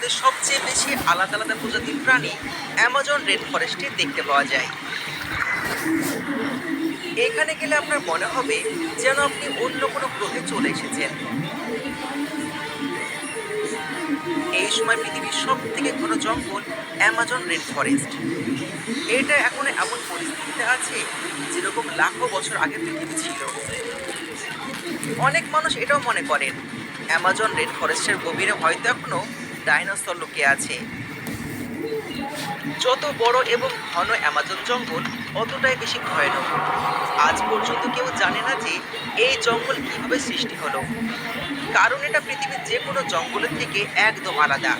মধ্যে সবচেয়ে বেশি আলাদা আলাদা প্রজাতির প্রাণী অ্যামাজন রেন ফরেস্টে দেখতে পাওয়া যায়। এখানে গেলে আপনার মনে হবে যেন আপনি অন্য কোনো গ্রহে চলে এসেছেন। এই সময় পৃথিবীর সব থেকে ঘন জঙ্গল অ্যামাজন রেন ফরেস্ট। এটা এখন এমন পরিস্থিতিতে আছে যেরকম লাখো বছর আগে পৃথিবী ছিল। অনেক মানুষ এটাও মনে করেন অ্যামাজন রেন ফরেস্টের গভীরে হয়তো এখনো ডাইনোসর লুকিয়ে আছে। যত বড় এবং ঘন অ্যামাজন জঙ্গল অতটাই বেশি ভয়ানক। আজ পর্যন্ত কেউ জানে না যে এই জঙ্গল কিভাবে সৃষ্টি হলো, কারণ এটা পৃথিবীর যে কোনো জঙ্গলের থেকে একদম আলাদা।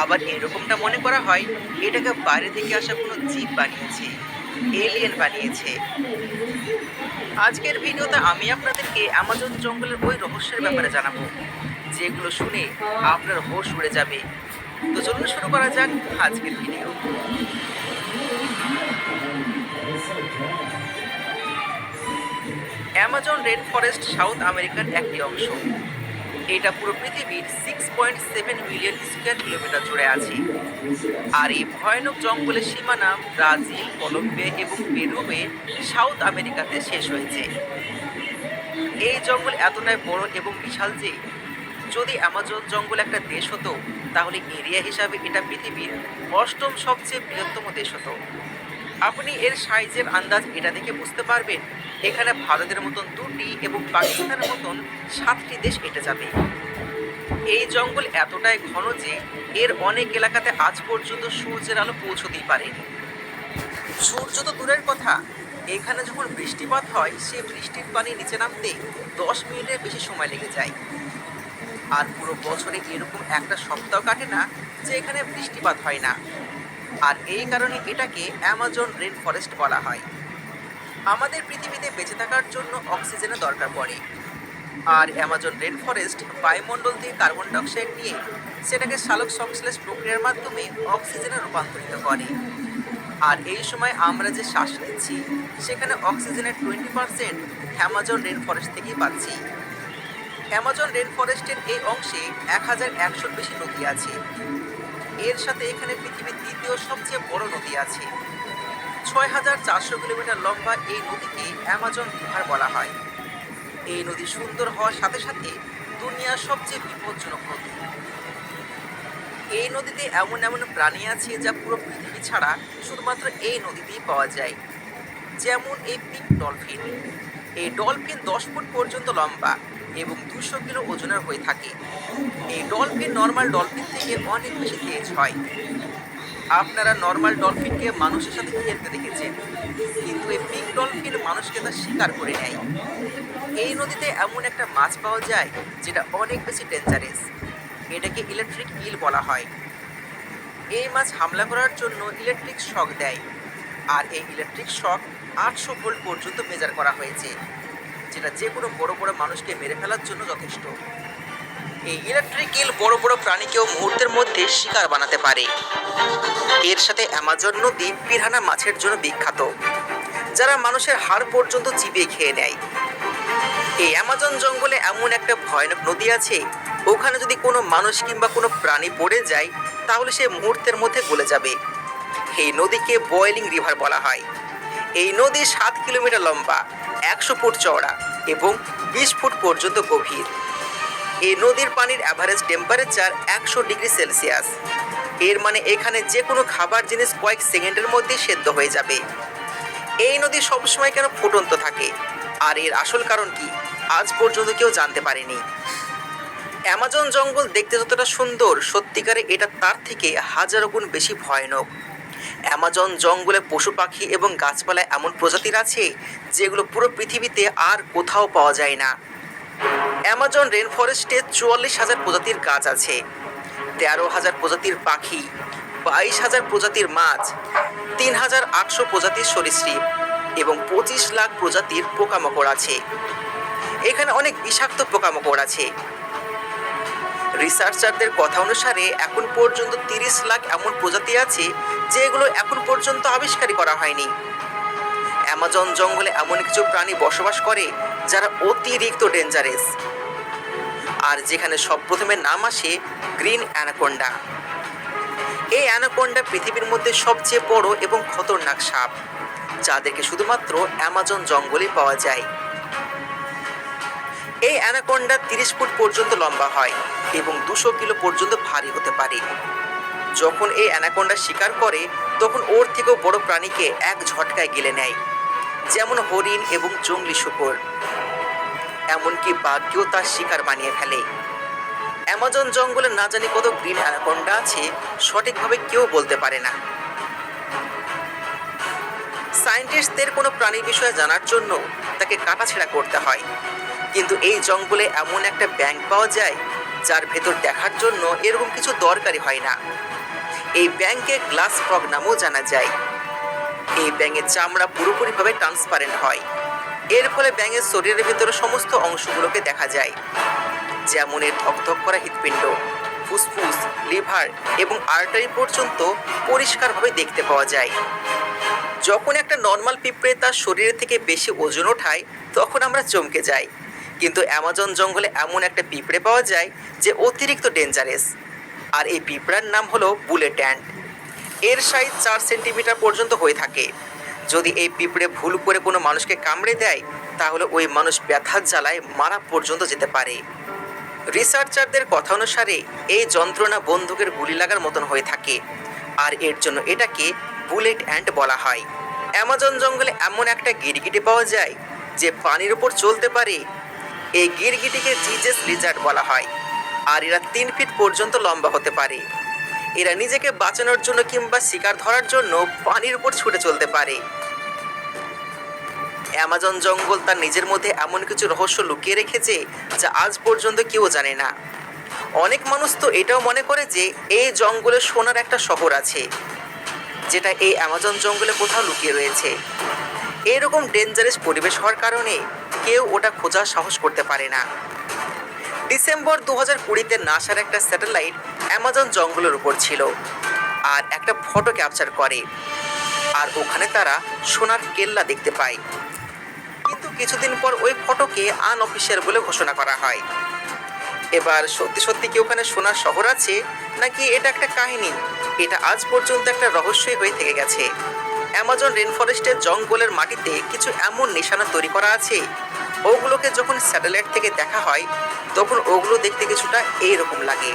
আবার এরকমটা মনে করা হয় এটাকে বাইরে থেকে আসা কোনো জীব বানিয়েছে, এলিয়েন বানিয়েছে। আজকের ভিডিওতে আমি আপনাদেরকে অ্যামাজন জঙ্গলের ওই রহস্যের ব্যাপারে জানাবো যেগুলো শুনে আপনার হোশ উড়ে যাবে। তো চলুন শুরু করা যাক আজকের video. Amazon rain forest south আমেরিকার একটি অংশ। এটা পুরো পৃথিবীর 6.7 মিলিয়ন স্কোয়ার কিলোমিটার জুড়ে আছে। আর এই ভয়ানক জঙ্গলের সীমানা ব্রাজিল, কলম্বিয়া এবং পেরুতে সাউথ আমেরিকাতে শেষ হয়েছে। এই জঙ্গল এতটাই বড় এবং বিশাল যে যদি অ্যামাজন জঙ্গল একটা দেশ হতো তাহলে এরিয়া হিসাবে এটা পৃথিবীর 8ম সবচেয়ে বৃহত্তম দেশ হতো। আপনি এর সাইজের আন্দাজ এটা দেখে বুঝতে পারবেন এখানে ভারতের মতন 2টি এবং পাকিস্তানের মতন 7টি দেশ এঁটে যাবে। এই জঙ্গল এতটাই ঘন যে এর অনেক এলাকাতে আজ পর্যন্ত সূর্যের আলো পৌঁছতেই পারেনি। সূর্য তো দূরের কথা, এখানে যখন বৃষ্টিপাত হয় সে বৃষ্টির পানি নিচে নামতে 10 মিনিটের বেশি সময় লেগে যায়। আর পুরো বছরে এরকম একটা সপ্তাহ কাটে না যে এখানে বৃষ্টিপাত হয় না। আর এই কারণে এটাকে অ্যামাজন রেন ফরেস্ট বলা হয়। আমাদের পৃথিবীতে বেঁচে থাকার জন্য অক্সিজেনের দরকার পড়ে। আর অ্যামাজন রেন ফরেস্ট বায়ুমণ্ডল থেকে কার্বন ডাইঅক্সাইড নিয়ে সেটাকে সালোক সংশ্লেষ প্রক্রিয়ার মাধ্যমে অক্সিজেনে রূপান্তরিত করে। আর এই সময় আমরা যে শ্বাস নিচ্ছি সেখানে অক্সিজেনের 20% অ্যামাজন রেন ফরেস্ট থেকেই পাচ্ছি। অ্যামাজন রেন ফরেস্টের এই অংশে 1100-র বেশি নদী আছে। এর সাথে এখানে পৃথিবীর দ্বিতীয় সবচেয়ে বড় নদী আছে। 6400 কিলোমিটার লম্বা এই নদীকে অ্যামাজন রিভার বলা হয়। এই নদী সুন্দর হওয়ার সাথে সাথে দুনিয়ার সবচেয়ে বিপজ্জনক নদী। এই নদীতে এমন এমন প্রাণী আছে যা পুরো পৃথিবী ছাড়া শুধুমাত্র এই নদীতেই পাওয়া যায়। যেমন এই পিঙ্ক ডলফিন। এই ডলফিন 10 ফুট পর্যন্ত লম্বা এবং 200 কিলো ওজনের হয়ে থাকে। এই ডলফিন নর্মাল ডলফিন থেকে অনেক বেশি তেজ হয়। আপনারা নর্মাল ডলফিনকে মানুষের সাথে খেলতে দেখেছেন, কিন্তু এই পিঙ্ক ডলফিন মানুষকে তা শিকার করে নেয়। এই নদীতে এমন একটা মাছ পাওয়া যায় যেটা অনেক বেশি ডেঞ্জারাস। এটাকে ইলেকট্রিক ইল বলা হয়। এই মাছ হামলা করার জন্য ইলেকট্রিক শক দেয়। আর এই ইলেকট্রিক শক 800 ভোল্ট পর্যন্ত মেজার করা হয়েছে, যেটা যে কোনো বড় বড় মানুষকে মেরে ফেলার জন্য যথেষ্ট। এই ইলেকট্রিক ইল বড় বড় প্রাণীকেও মুহূর্তের মধ্যে শিকার বানাতে পারে। এর সাথে অ্যামাজন নদী পিরানহা মাছের জন্য বিখ্যাত, যারা মানুষের হাড় পর্যন্ত চিবিয়ে খেয়ে নেয়। এই অ্যামাজন জঙ্গলে এমন একটা ভয়ানক নদী আছে, ওখানে যদি কোনো মানুষ কিংবা কোনো প্রাণী পড়ে যায় তাহলে সে মুহূর্তের মধ্যে গলে যাবে। এই নদীকে বয়েলিং রিভার বলা হয়। এই নদী 7 কিলোমিটার লম্বা, 100 ফুট চওড়া এবং 20 ফুট পর্যন্ত গভীর। এই নদীর পানির অ্যাভারেজ টেম্পারেচার 100 ডিগ্রি সেলসিয়াস। এর মানে এখানে যে কোনো খাবার জিনিস কয়েক সেকেন্ডের মধ্যেই সেদ্ধ হয়ে যাবে। এই নদী সবসময় কেন ফুটন্ত থাকে আর এর আসল কারণ কি আজ পর্যন্ত কেউ জানতে পারেনি। অ্যামাজন জঙ্গল দেখতে যতটা সুন্দর, সত্যিকারে এটা তার থেকে হাজারো গুণ বেশি ভয়ানক। অ্যামাজন জঙ্গলে পশু পাখি এবং গাছপালায় এমন প্রজাতির আছে যেগুলো পুরো পৃথিবীতে আর কোথাও পাওয়া যায় না। অ্যামাজন রেন ফরেস্টে 44,000 প্রজাতির গাছ আছে, 13,000 প্রজাতির পাখি, 22,000 প্রজাতির মাছ, 3,800 প্রজাতির সরীসৃপ এবং 25 লাখ প্রজাতির পোকামাকড় আছে। এখানে অনেক বিষাক্ত পোকামাকড় আছে। রিসার্চারদের কথা অনুসারে এখন পর্যন্ত 30 লাখ এমন প্রজাতি আছে যেগুলো এখন পর্যন্ত আবিষ্কারই করা হয়নি। অ্যামাজন জঙ্গলে এমন কিছু প্রাণী বসবাস করে যারা অতিরিক্ত ডেঞ্জারাস। আর যেখানে সব প্রথমে নাম আসে গ্রিন অ্যানাকোন্ডা। এই অ্যানাকোন্ডা পৃথিবীর মধ্যে সবচেয়ে বড় এবং খতরনাক সাপ, যাদেরকে শুধুমাত্র অ্যামাজন জঙ্গলে পাওয়া যায়। এই অ্যানাকোন্ডা 30 ফুট পর্যন্ত লম্বা হয় এবং 200 কিলো পর্যন্ত ভারী হতে পারে। যখন এই অ্যানাকোন্ডা শিকার করে তখন ওর থেকেও বড় প্রাণীকে এক ঝটকায় গিলে নেয়, যেমন হরিণ এবং জংলি শূকর। এমনকি বাঘকেও তার শিকার বানিয়ে ফেলে। অ্যামাজন জঙ্গলে না জানি কত গ্রিন অ্যানাকোন্ডা আছে, সঠিকভাবে কেউ বলতে পারে না। সায়েন্টিস্টদের কোনো প্রাণীর বিষয়ে জানার জন্য তাকে কাটাছেঁড়া করতে হয়, কিন্তু এই জঙ্গলে এমন একটা ব্যাঙ পাওয়া যায় যার ভেতর দেখার জন্য এরকম কিছু দরকারই হয় না। এই ব্যাঙকে গ্লাস ফ্রগ নামেও জানা যায়। এই ব্যাঙের চামড়া পুরোপুরিভাবে ট্রান্সপারেন্ট হয়। এর ফলে ব্যাঙের শরীরের ভেতরে সমস্ত অংশগুলোকে দেখা যায়, যেমন এর ধকধক করা হৃৎপিণ্ড, ফুসফুস, লিভার এবং আর্টারি পর্যন্ত পরিষ্কারভাবে দেখতে পাওয়া যায়। যখন একটা নর্মাল পিঁপড়ে তার শরীরের থেকে বেশি ওজন ওঠায় তখন আমরা চমকে যাই, কিন্তু অ্যামাজন জঙ্গলে এমন একটা পিঁপড়ে পাওয়া যায় যে অতিরিক্ত ডেঞ্জারাস। আর এই পিঁপড়ার নাম হলো বুলেট অ্যান্ট। এর সাইজ 4 সেন্টিমিটার পর্যন্ত হয়ে থাকে। যদি এই পিঁপড়ে ভুল করে কোনো মানুষকে কামড়ে দেয় তাহলে ওই মানুষ ব্যথার জ্বালায় মারা পর্যন্ত যেতে পারে। রিসার্চারদের কথা অনুসারে এই যন্ত্রণা বন্দুকের গুলি লাগার মতন হয়ে থাকে, আর এর জন্য এটাকে বুলেট অ্যান্ট বলা হয়। অ্যামাজন জঙ্গলে এমন একটা গিরগিটি পাওয়া যায় যে পানির উপর চলতে পারে। এই গিরগিটিকে জিজেস লিজার্ড বলা হয়, আর এরা 3 ফিট পর্যন্ত লম্বা হতে পারে। এরা নিজেকে বাঁচানোর জন্য কিংবা শিকার ধরার জন্য পানির উপর ছুটে চলতে পারে। অ্যামাজন জঙ্গল তার নিজের মধ্যে এমন কিছু রহস্য লুকিয়ে রেখেছে যা আজ পর্যন্ত কেউ জানে না। অনেক মানুষ তো এটাও মনে করে যে এই জঙ্গলে সোনার একটা শহর আছে, যেটা এই অ্যামাজন জঙ্গলে কোথাও লুকিয়ে রয়েছে। এরকম ডেঞ্জারাস পরিবেশ হওয়ার কারণে কেউ ওটা খোঁজার সাহস করতে পারে না। ডিসেম্বর 2020-তে নাসার একটা স্যাটেলাইট অ্যামাজন জঙ্গলের উপর ছিল আর একটা ফটো ক্যাপচার করে, আর ওখানে তারা সোনার কেল্লা দেখতে পায়। কিন্তু কিছুদিন পর ওই ফটোকে আনঅফিসিয়াল বলে ঘোষণা করা হয়। এবার সত্যি সত্যি কি ওখানে সোনার শহর আছে নাকি এটা একটা কাহিনী, এটা আজ পর্যন্ত একটা রহস্যই হয়ে থেকে গেছে। অ্যামাজন রেনফরেস্টের জঙ্গলের মাটিতে কিছু এমন নিশানা তৈরি করা আছে, ওগুলোকে যখন স্যাটেলাইট থেকে দেখা হয় তখন ওগুলো দেখতে কিছুটা এইরকম লাগে।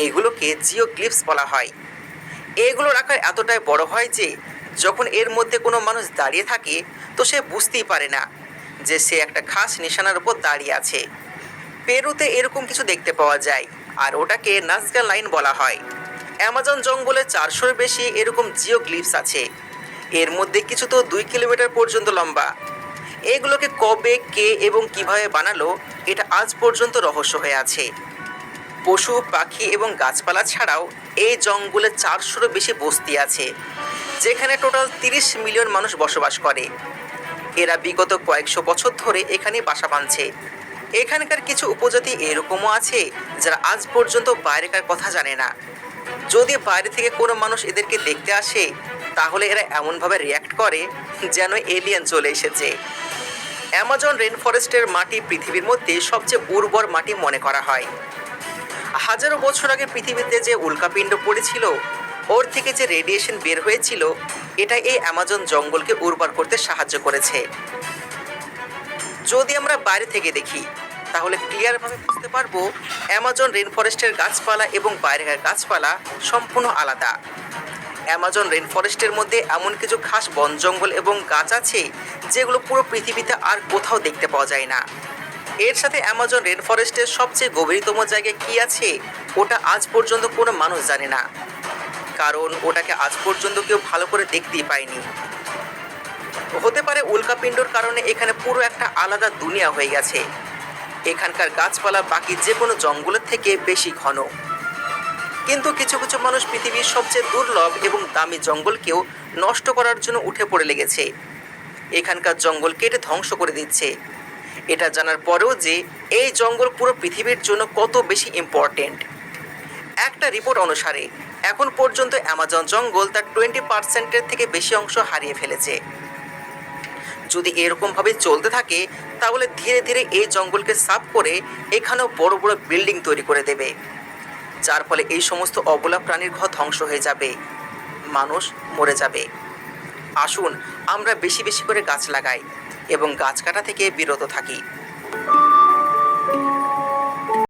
এগুলোকে জিওগ্লিফস বলা হয়। এগুলোর আকার এতটাই বড় হয় যে যখন এর মধ্যে কোনো মানুষ দাঁড়িয়ে থাকে তো সে বুঝতেই পারে না যে সে একটা খাস নিশানার উপর দাঁড়িয়ে আছে। পেরুতে এরকম কিছু দেখতে পাওয়া যায়, আর ওটাকে নাজগা লাইন বলা হয়। অ্যামাজন জঙ্গলে 400-এর বেশি এরকম জিওগ্লিফস আছে। এর মধ্যে কিছু তো 2 কিলোমিটার পর্যন্ত লম্বা। এগুলোকে কবে, কে এবং কিভাবে বানালো এটা আজ পর্যন্ত রহস্য হয়ে আছে। পশু, পাখি এবং গাছপালা ছাড়াও এই জঙ্গলে 400-এরও বেশি বস্তি আছে, যেখানে টোটাল 30 মিলিয়ন মানুষ বসবাস করে। এরা বিগত কয়েকশো বছর ধরে এখানে বাসা বাঁধছে। এখানকার কিছু উপজাতি এরকমও আছে যারা আজ পর্যন্ত বাইরেকার কথা জানে না। যদি বাইরে থেকে কোনো মানুষ এদেরকে দেখতে আসে তাহলে এরা এমনভাবে রিয়্যাক্ট করে যেন এলিয়েন চলে এসেছে। অ্যামাজন রেনফরেস্টের মাটি পৃথিবীর মধ্যে সবচেয়ে উর্বর মাটি মনে করা হয়। হাজারো বছর আগে পৃথিবীতে যে উল্কাপিণ্ড পড়েছিল ওর থেকে যে রেডিয়েশন বের হয়েছিল এটা এই অ্যামাজন জঙ্গলকে উর্বর করতে সাহায্য করেছে। যদি আমরা বাইরে থেকে দেখি তাহলে ক্লিয়ারভাবে বুঝতে পারবো অ্যামাজন রেনফরেস্টের গাছপালা এবং বাইরের গাছপালা সম্পূর্ণ আলাদা। অ্যামাজন রেনফরেস্টের মধ্যে এমন কিছু খাস বন জঙ্গল এবং গাছ আছে যেগুলো পুরো পৃথিবীতে আর কোথাও দেখতে পাওয়া যায় না। এর সাথে অ্যামাজন রেনফরেস্টের সবচেয়ে গভীরতম জায়গায় কী আছে ওটা আজ পর্যন্ত কোনো মানুষ জানে না, কারণ ওটাকে আজ পর্যন্ত কেউ ভালো করে দেখতেই পায়নি। হতে পারে উল্কাপিণ্ডর কারণে এখানে পুরো একটা আলাদা দুনিয়া হয়ে গেছে। এখানকার গাছপালা বাকি যে কোনো জঙ্গলের থেকে বেশি ঘন। কিন্তু কিছু কিছু মানুষ পৃথিবীর সবচেয়ে দুর্লভ এবং দামি জঙ্গলকেও নষ্ট করার জন্য উঠে পড়ে লেগেছে। এখানকার জঙ্গল কেটে ধ্বংস করে দিচ্ছে, এটা জানার পরেও যে এই জঙ্গল পুরো পৃথিবীর জন্য কত বেশি ইম্পর্টেন্ট। একটা রিপোর্ট অনুসারে এখন পর্যন্ত অ্যামাজন জঙ্গল তার 20%-এর থেকে বেশি অংশ হারিয়ে ফেলেছে। যদি এরকমভাবে চলতে থাকে তাহলে ধীরে ধীরে এই জঙ্গলকে সাফ করে এখানেও বড় বড় বিল্ডিং তৈরি করে দেবে, যার ফলে এই সমস্ত অবলা প্রাণীর ঘর ধ্বংস হয়ে যাবে, মানুষ মরে যাবে। আসুন আমরা বেশি বেশি করে গাছ লাগাই এবং গাছ কাটা থেকে বিরত থাকি।